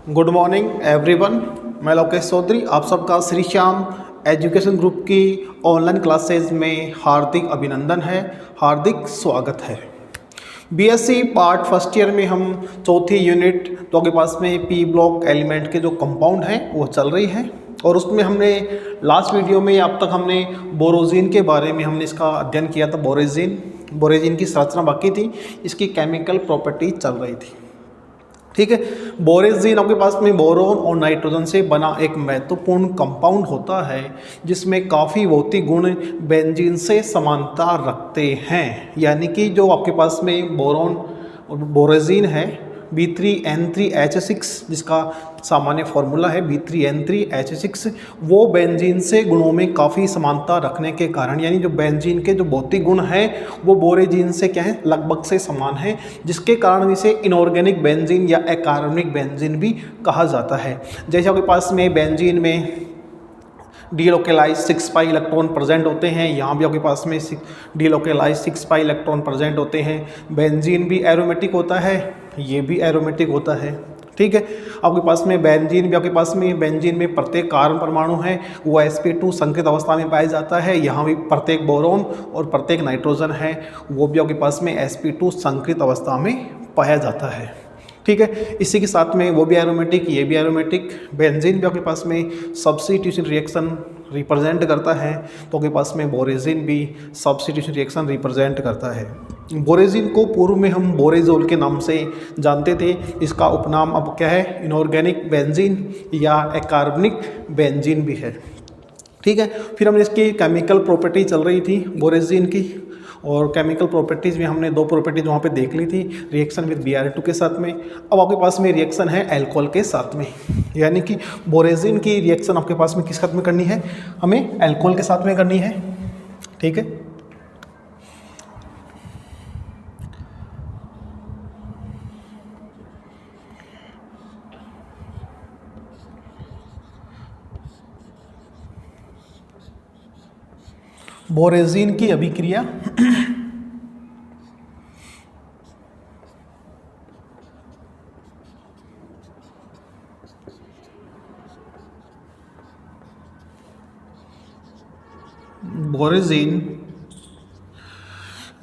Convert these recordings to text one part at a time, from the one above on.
Good morning everyone. मैं लोकेश चौधरी आप सबका श्री श्याम एजुकेशन ग्रुप की ऑनलाइन क्लासेज में हार्दिक अभिनंदन है, हार्दिक स्वागत है। बीएससी पार्ट फर्स्ट ईयर में हम चौथी यूनिट तो आपके पास में पी ब्लॉक एलिमेंट के जो कंपाउंड हैं वो चल रही है और उसमें हमने लास्ट वीडियो में अब तक हमने बोरोजीन के बारे में हमने इसका अध्ययन किया था। बोरोजीन की संरचना बाकी थी, इसकी केमिकल प्रॉपर्टी चल रही थी। ठीक है, बोरेजीन आपके पास में बोरोन और नाइट्रोजन से बना एक महत्वपूर्ण कंपाउंड होता है जिसमें काफ़ी भौतिक गुण बेंजीन से समानता रखते हैं। यानी कि जो आपके पास में बोरोन और बोरेजीन है B3N3H6 जिसका सामान्य फॉर्मूला है B3N3H6, वो बेंजीन से गुणों में काफ़ी समानता रखने के कारण यानी जो बेंजीन के जो भौतिक गुण हैं वो बोरेजीन से क्या है, लगभग से समान है, जिसके कारण इसे इनऑर्गेनिक बेंजीन या अकार्बनिक बेंजीन भी कहा जाता है। जैसे आपके पास में बेंजीन में डीलोकेलाइज 6 पाई इलेक्ट्रॉन प्रेजेंट होते हैं, यहाँ भी आपके पास में डीलोकेलाइज 6 पाई इलेक्ट्रॉन प्रेजेंट होते हैं। बेंजीन भी एरोमेटिक होता है, ये भी एरोमेटिक होता है। ठीक है, आपके पास में बेंजीन भी आपके पास में बेंजीन में प्रत्येक कार्बन परमाणु है वो sp2 संकृत अवस्था में पाया जाता है। यहाँ भी प्रत्येक बोरोन और प्रत्येक नाइट्रोजन है वो भी आपके पास में sp2 संकृत अवस्था में पाया जाता है। ठीक है, इसी के साथ में वो भी एरोमेटिक, ये भी एरोमेटिक। बेंजीन भी आपके पास में सब्स्टिट्यूशन रिएक्शन रिप्रेजेंट करता है, तो आपके पास में बोरेजीन भी सब्स्टिट्यूशन रिएक्शन रिप्रेजेंट करता है। बोरेजीन को पूर्व में हम बोरेजोल के नाम से जानते थे, इसका उपनाम अब क्या है, इनऑर्गेनिक बेंजीन या अकार्बनिक बेंजीन भी है। ठीक है, फिर हमने इसकी केमिकल प्रॉपर्टी चल रही थी बोरेजीन की, और केमिकल प्रॉपर्टीज़ में हमने दो प्रॉपर्टीज वहाँ पे देख ली थी, रिएक्शन विद Br2 के साथ में। अब आपके पास में रिएक्शन है अल्कोहल के साथ में, यानी कि बोरेजीन की रिएक्शन आपके पास में किस साथ में करनी है, हमें अल्कोहल के साथ में करनी है। ठीक है, बोरेजीन की अभिक्रिया बोरेजीन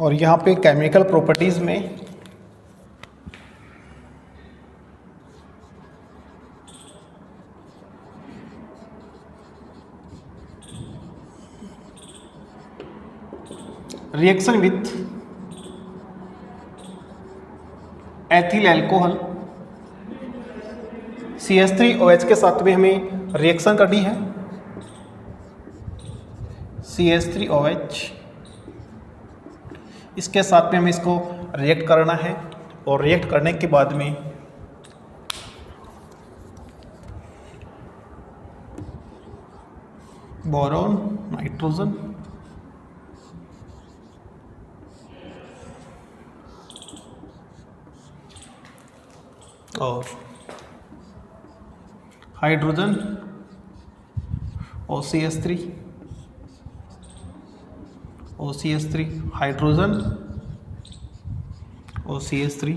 और यहाँ पे केमिकल प्रॉपर्टीज में reaction with ethyl alcohol CH3OH के साथ में हमें रिएक्शन करनी है। CH3OH इसके साथ में हमें इसको रिएक्ट करना है और रिएक्ट करने के बाद में बोरोन, नाइट्रोजन और hydrogen OCH3 hydrogen OCH3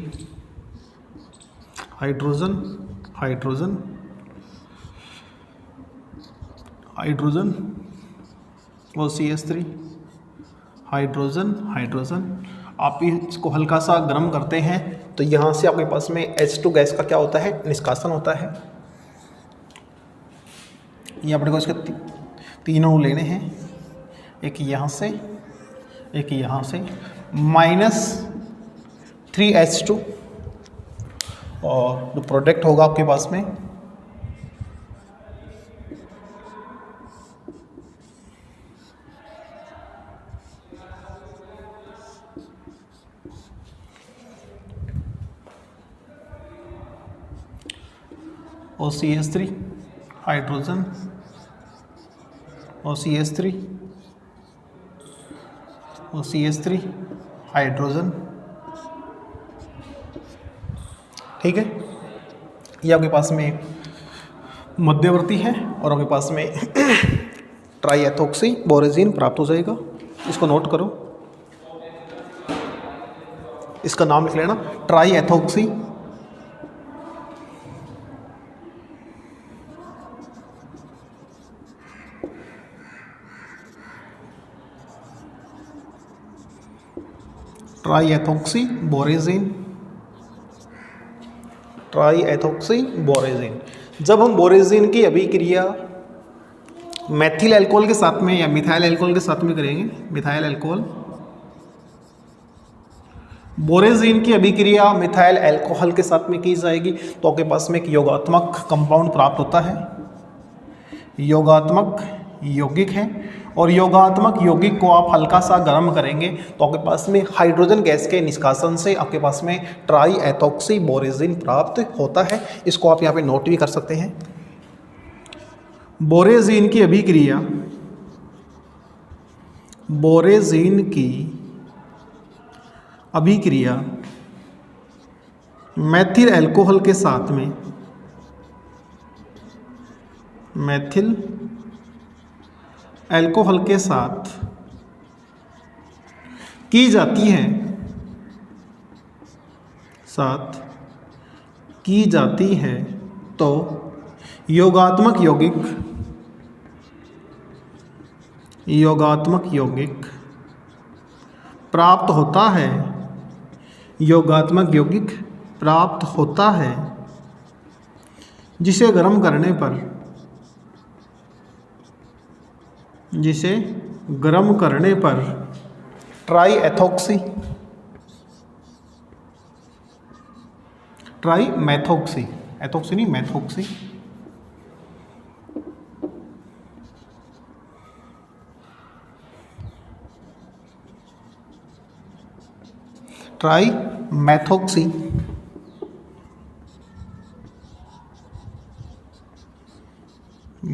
hydrogen OCH3 hydrogen. आप इसको हल्का सा गर्म करते हैं तो यहाँ से आपके पास में H2 गैस का क्या होता है, निष्कासन होता है। ये अपने को इसके तीनों लेने हैं, एक यहाँ से एक यहाँ से, -3H2 और जो प्रोडक्ट होगा आपके पास में OCH3 हाइड्रोजन OCH3 हाइड्रोजन। ठीक है, ये आपके पास में मध्यवर्ती है और आपके पास में ट्राईएथोक्सी बोरेजीन प्राप्त हो जाएगा। इसको नोट करो, इसका नाम लिख लेना ट्राईएथोक्सी ट्राईएथॉक्सीबोरेजिन, ट्राईएथॉक्सीबोरेजिन। जब हम बोरेजिन की अभिक्रिया मैथिल अल्कोहल के साथ में या मिथाइल अल्कोहल के साथ में करेंगे, मिथाइल अल्कोहल, बोरेजिन की अभिक्रिया मिथाइल अल्कोहल के साथ में की जाएगी तो आपके पास में एक योगात्मक कंपाउंड प्राप्त होता है, योगात्मक यौगिक है। और योगात्मक यौगिक को आप हल्का सा गर्म करेंगे तो आपके पास में हाइड्रोजन गैस के निष्कासन से आपके पास में ट्राईएथॉक्सीबोरेजिन प्राप्त होता है। इसको आप यहाँ पे नोट भी कर सकते हैं। बोरेजिन की अभिक्रिया, बोरेजिन की अभिक्रिया मैथिल अल्कोहल के साथ में, मैथिल अल्कोहल के साथ की जाती है, साथ की जाती है तो योगात्मक यौगिक, योगात्मक यौगिक प्राप्त होता है, योगात्मक यौगिक प्राप्त होता है, जिसे गर्म करने पर, जिसे गर्म करने पर ट्राईमेथॉक्सी, एथॉक्सी नहीं मैथॉक्सी, ट्राईमेथॉक्सी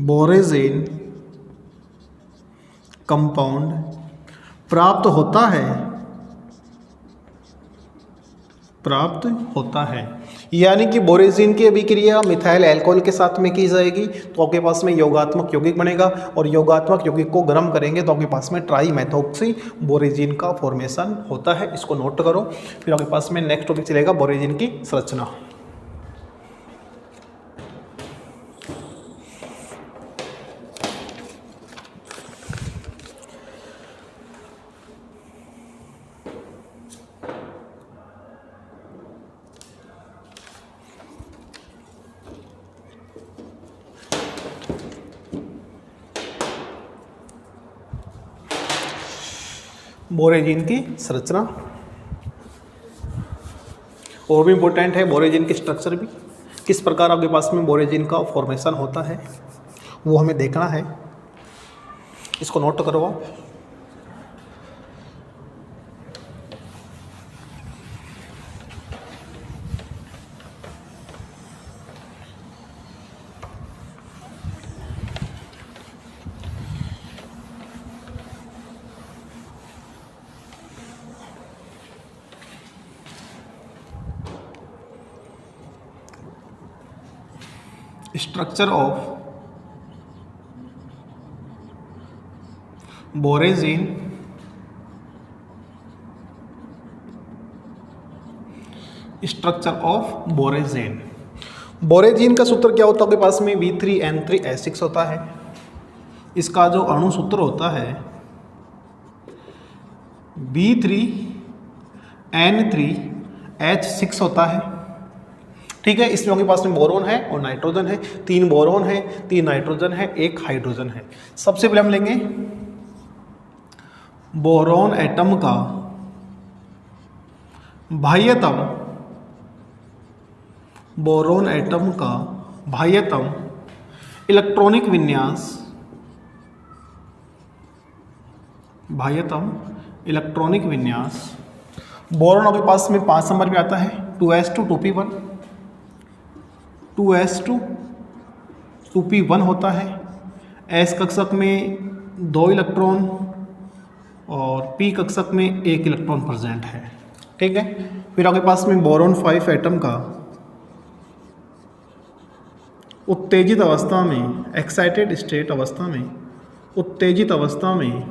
बोरेजिन कंपाउंड प्राप्त होता है, प्राप्त होता है। यानी कि बोरेजिन की अभिक्रिया मिथाइल अल्कोहल के साथ में की जाएगी तो आपके पास में योगात्मक यौगिक बनेगा और योगात्मक यौगिक को गर्म करेंगे तो आपके पास में ट्राईमेथॉक्सी बोरेजिन का फॉर्मेशन होता है। इसको नोट करो। फिर आपके पास में नेक्स्ट टॉपिक चलेगा बोरेजिन की संरचना। बोरेजिन की संरचना और भी इम्पोर्टेंट है, बोरेजिन की स्ट्रक्चर भी, किस प्रकार आपके पास में बोरेजिन का फॉर्मेशन होता है वो हमें देखना है। इसको नोट करो आप। Structure of borazine, structure of borazine. Borazine का सूत्र क्या होता है आपके पास में? B3N3H6 होता है। इसका जो अणु सूत्र होता है B3N3H6 होता है। ठीक है, इसमें आपके पास में बोरोन है और नाइट्रोजन है, 3 बोरोन है, 3 नाइट्रोजन है, 1 हाइड्रोजन है। सबसे पहले हम लेंगे बोरोन एटम का बाह्यतम, बोरोन एटम का बाह्यतम इलेक्ट्रॉनिक विन्यास, बाह्यतम इलेक्ट्रॉनिक विन्यास। बोरोन आपके पास में 5 नंबर पे आता है, 2s2 2p1, 2s2 2p1 होता है। s कक्षक में 2 इलेक्ट्रॉन और p कक्षक में 1 इलेक्ट्रॉन प्रेजेंट है। ठीक है, फिर आपके पास में बोरोन 5 एटम का उत्तेजित अवस्था में, एक्साइटेड स्टेट अवस्था में, उत्तेजित अवस्था में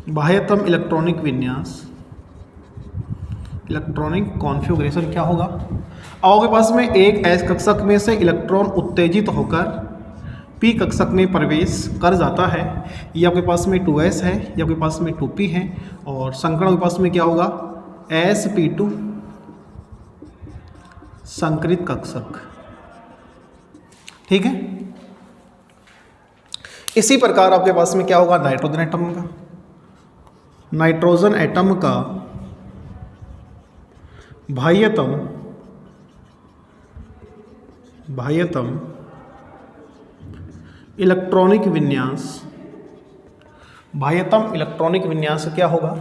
बाह्यतम इलेक्ट्रॉनिक विन्यास, इलेक्ट्रॉनिक कॉन्फ़िगरेशन क्या होगा? अब आपके पास में एक s कक्षक में से इलेक्ट्रॉन उत्तेजित होकर पी कक्षक में प्रवेश कर जाता है। ये आपके पास में 2s है, ये आपके पास में 2p है और संकरण आपके पास में क्या होगा sp2 संकरित कक्षक। ठीक है। इसी प्रकार आपके पास में क्या होगा नाइट्रोजन एटम का। नाइट्रोजन एटम का बाह्यतम इलेक्ट्रॉनिक विन्यास, बाह्यतम इलेक्ट्रॉनिक विन्यास क्या होगा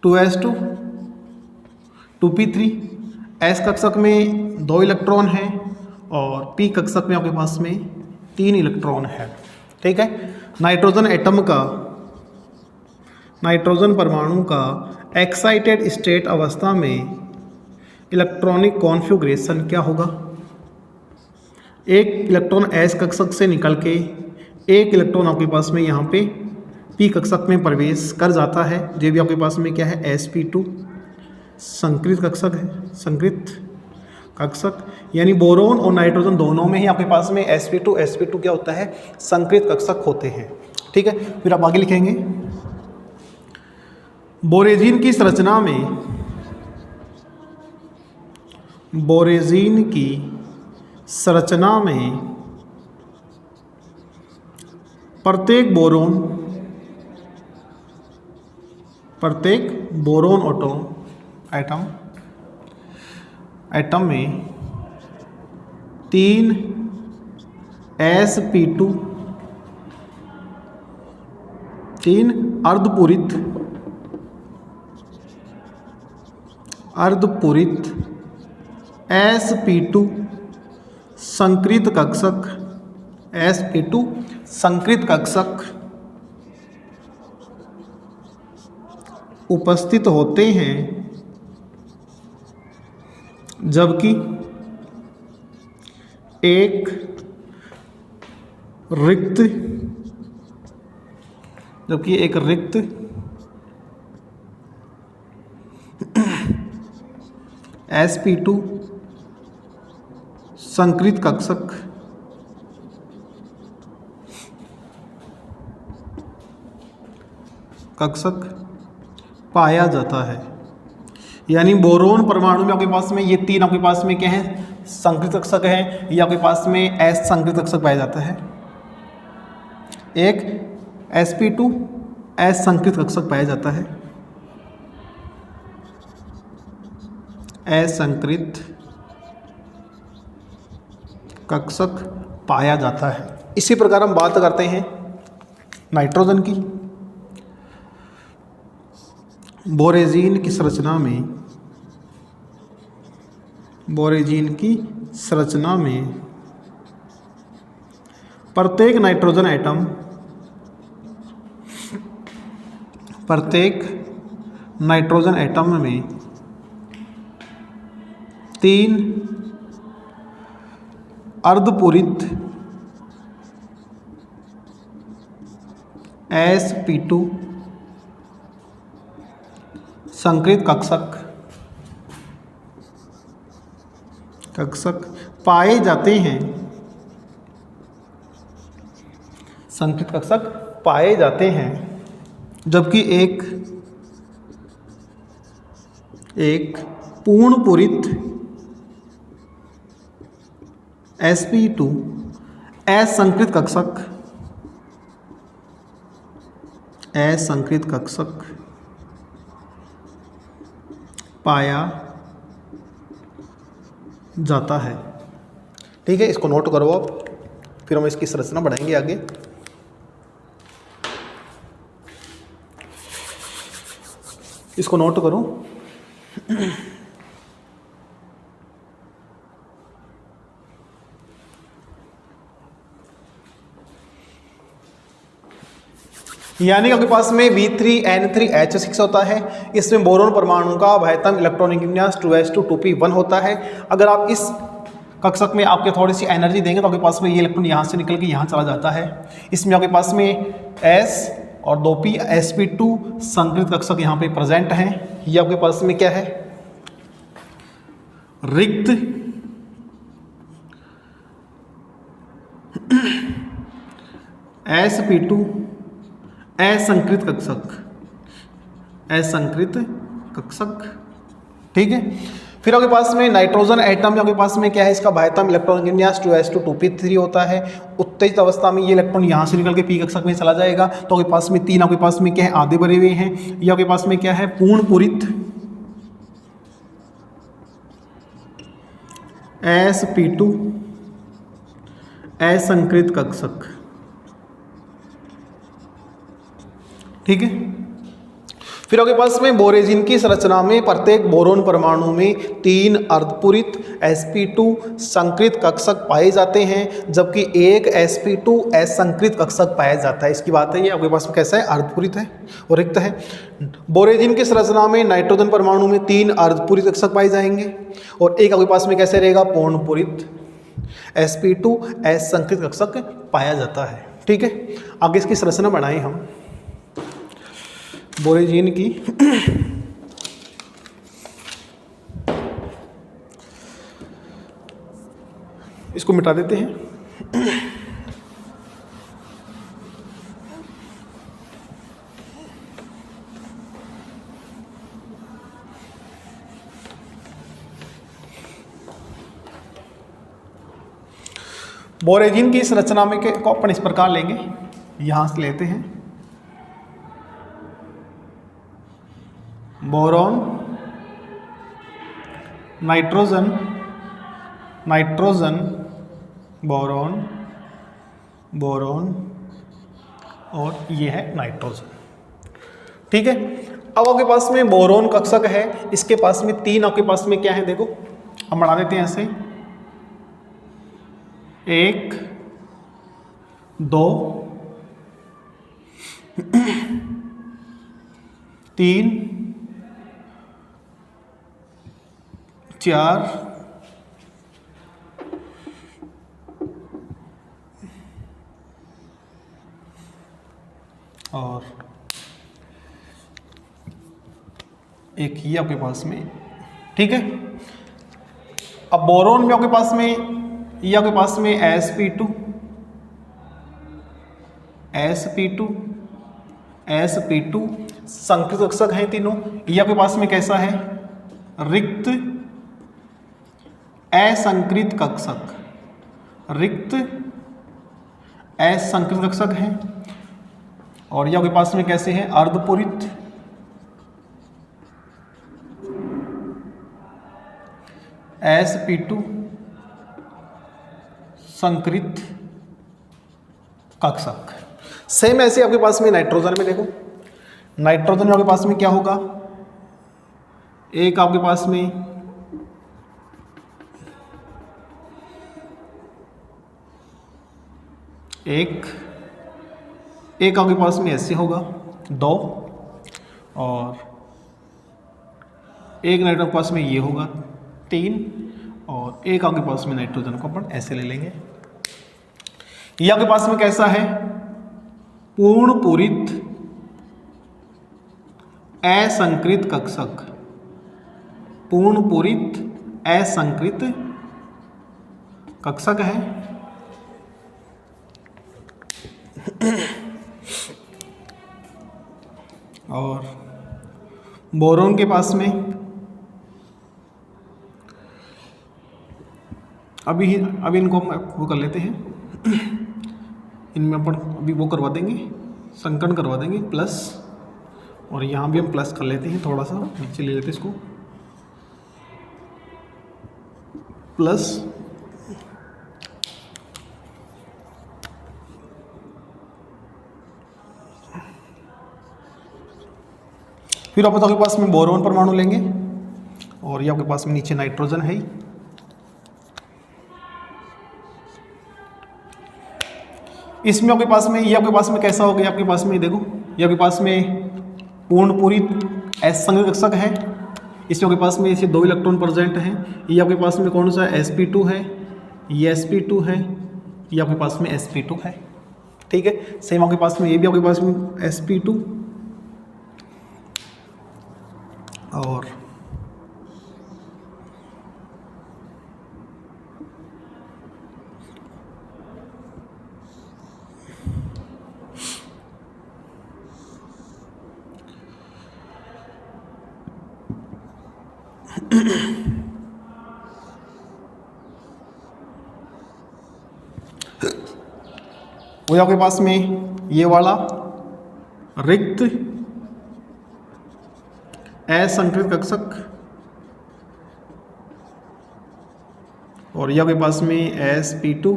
2s2 2p3। s कक्षक में 2 इलेक्ट्रॉन हैं और p कक्षक में आपके पास में 3 इलेक्ट्रॉन है। ठीक है। नाइट्रोजन एटम का, नाइट्रोजन परमाणु का एक्साइटेड स्टेट अवस्था में इलेक्ट्रॉनिक कॉन्फ़िगरेशन क्या होगा, एक इलेक्ट्रॉन s कक्षक से निकल के एक इलेक्ट्रॉन आपके पास में यहाँ पे p कक्षक में प्रवेश कर जाता है। जो भी आपके पास में क्या है sp2 संकरित कक्षक है, संकरित कक्षक, यानी बोरोन और नाइट्रोजन दोनों में ही आपके पास में sp2 क्या होता है संकरित कक्षक होते हैं। ठीक है। फिर आप आगे लिखेंगे बोरेजीन की संरचना में, बोरेजीन की संरचना में प्रत्येक बोरोन एटम में 3 sp2 3 अर्धपूरित sp2 संकरित कक्षक, sp2 संकरित कक्षक उपस्थित होते हैं, जबकि एक रिक्त sp2 संकरित कक्षक पाया जाता है। यानी बोरोन परमाणु में आपके पास में ये 3 आपके पास में क्या है संकरित कक्षक हैं, ये आपके पास में s संकरित कक्षक पाया जाता है। एक sp2 s संकरित कक्षक पाया जाता है, असंकरित कक्षक पाया जाता है। इसी प्रकार हम बात करते हैं नाइट्रोजन की। बोरेजीन की संरचना में प्रत्येक नाइट्रोजन एटम में 3 अर्धपूरित sp2 संकरित कक्षक पाए जाते हैं, संकरित कक्षक पाए जाते हैं, जबकि एक पूर्णपूरित sp2 असंकरित कक्षक पाया जाता है। ठीक है। इसको नोट करो आप, फिर हम इसकी संरचना बढ़ाएंगे आगे। इसको नोट करो। यानी आपके पास में B3N3H6 होता है। इसमें बोरोन परमाणु का बाह्यतम इलेक्ट्रॉनिक विन्यास 2s2 2p1 होता है। अगर आप इस कक्षक में आपके थोड़ी सी एनर्जी देंगे तो आपके पास में ये इलेक्ट्रॉन यहाँ से निकल के यहाँ चला जाता है। इसमें आपके पास में s और 2p sp2 संकरित कक्षक यहाँ पे प्रेजेंट हैं। ये आपके पास में क्या है रिक्त sp2 असंकृत कक्षक, असंकृत कक्षक, ठीक है। फिर आपके पास में नाइट्रोजन एटम, आपके पास में क्या है, इसका बाह्यतम इलेक्ट्रॉन विन्यास 2s2 2p3 होता है। उत्तेजित अवस्था में ये इलेक्ट्रॉन यहाँ से निकल के p कक्षक में चला जाएगा। तो आपके पास में 3 आपके पास में क्या है, आधे भरे हुए हैं। ये आपके पास में क्या है, पूर्ण पूरित sp2 असंकृत कक्षक, ठीक है। फिर आपके पास में बोरेजिन की संरचना में प्रत्येक बोरोन परमाणु में 3 अर्धपूरित sp2 संकृत कक्षक पाए जाते हैं, जबकि एक sp2 असंकृत कक्षक पाया जाता है। इसकी बात है, ये आपके पास में कैसा है, अर्धपूरित है और रिक्त है। बोरेजिन की संरचना में नाइट्रोजन परमाणु में 3 अर्धपूरित कक्षक पाए जाएंगे और एक आपके पास में कैसे रहेगा, पूर्णपूरित sp2 असंकृत कक्षक पाया जाता है, ठीक है। आगे इसकी संरचना बनाएं हम बोरेजिन की। इसको मिटा देते हैं। बोरेजिन की संरचना में को अपन इस प्रकार लेंगे, यहां से लेते हैं boron, nitrogen, nitrogen, boron, boron और ये है नाइट्रोजन, ठीक है। अब आपके पास में बोरॉन कक्षक है, इसके पास में 3 आपके पास में क्या है, देखो हम बढ़ा देते हैं ऐसे, 1 2 3 4 और एक ये आपके पास में, ठीक है। अब बोरोन में आपके पास में ये आपके पास में sp2 sp2 sp2 संकृत कक्षक हैं तीनों। ये आपके पास में कैसा है, रिक्त असंकृत कक्षक, रिक्त असंकृत कक्षक हैं। और ये आपके पास में कैसे हैं, अर्धपूरित sp2 संकृत कक्षक। सेम ऐसे आपके पास में नाइट्रोजन में, देखो नाइट्रोजन में आपके पास में क्या होगा, एक आपके पास में एक आपके पास में ऐसे होगा 2 और एक नाइट्रोजन के पास में ये होगा 3 और एक आपके पास में नाइट्रोजन को अपन ऐसे ले लेंगे। ये आपके पास में कैसा है, पूर्ण पूरित असंकृत कक्षक, पूर्ण पूरित असंकृत कक्षक है। और बोरोन के पास में अभी इनको वो कर लेते हैं, इनमें अपन अभी वो करवा देंगे, संकलन करवा देंगे प्लस, और यहाँ भी हम प्लस कर लेते हैं, थोड़ा सा नीचे ले लेते हैं इसको प्लस। फिर आप आपके पास में बोरोन परमाणु लेंगे और ये आपके पास में नीचे नाइट्रोजन है। इसमें आपके पास में ये आपके पास में कैसा हो गया, आपके पास में देखो ये आपके पास में पूर्ण पूरित असंकृत कक्षक है। इसमें आपके पास में इसे 2 इलेक्ट्रॉन प्रेजेंट हैं। ये आपके पास में कौन सा sp2 है, ये sp2 है, ये आपके पास में sp2 है, ठीक है। सेम आपके पास में ये भी आपके पास में sp2 और वो आपके पास में ये वाला रिक्त असंकृत कक्षक, और ये आपके पास में sp2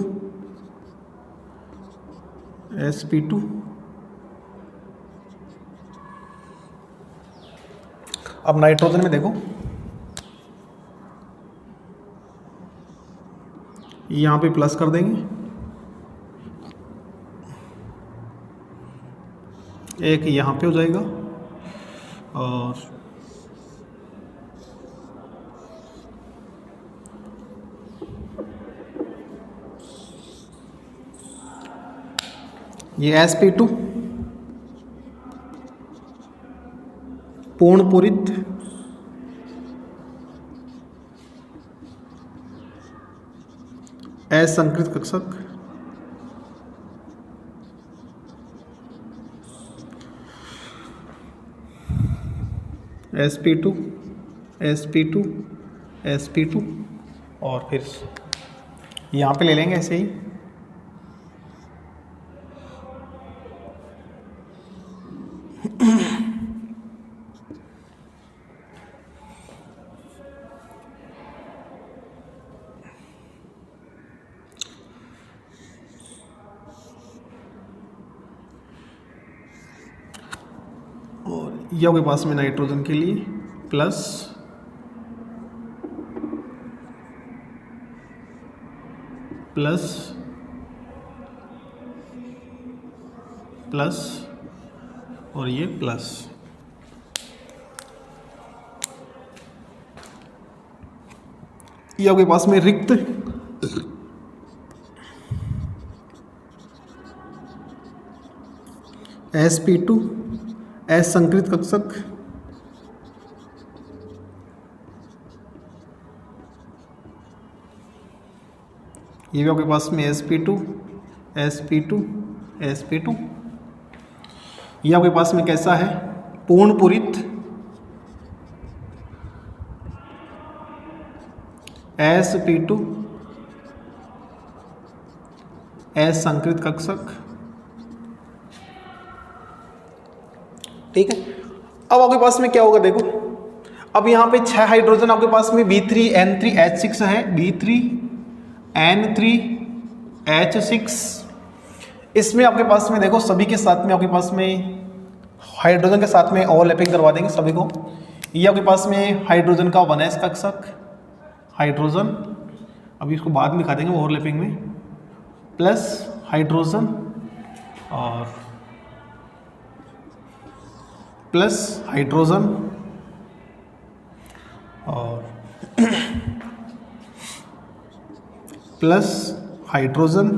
अब नाइट्रोजन में देखो, यहाँ पे प्लस कर देंगे, एक यहाँ पे हो जाएगा, और ये sp2 पूर्ण पूरित असंकृत कक्षक, sp2 और फिर यहाँ पे ले लेंगे ऐसे ही, और ये आपके पास में नाइट्रोजन के लिए प्लस और ये प्लस। ये आपके पास में रिक्त sp2 असंकृत कक्षक, ये भी आपके पास में sp2 ये आपके पास में कैसा है, पूर्ण पूरित sp2 असंकृत कक्षक। ठीक है, अब आपके पास में क्या होगा देखो, अब यहाँ पे 6 हाइड्रोजन आपके पास में B3N3H6 है, B3N3H6। इसमें आपके पास में देखो सभी के साथ में आपके पास में हाइड्रोजन के साथ में ओवरलैपिंग करवा देंगे सभी को। ये आपके पास में हाइड्रोजन का 1s कक्षक हाइड्रोजन, अभी इसको बाद में दिखा देंगे ओवरलैपिंग में, प्लस हाइड्रोजन और प्लस हाइड्रोजन और प्लस हाइड्रोजन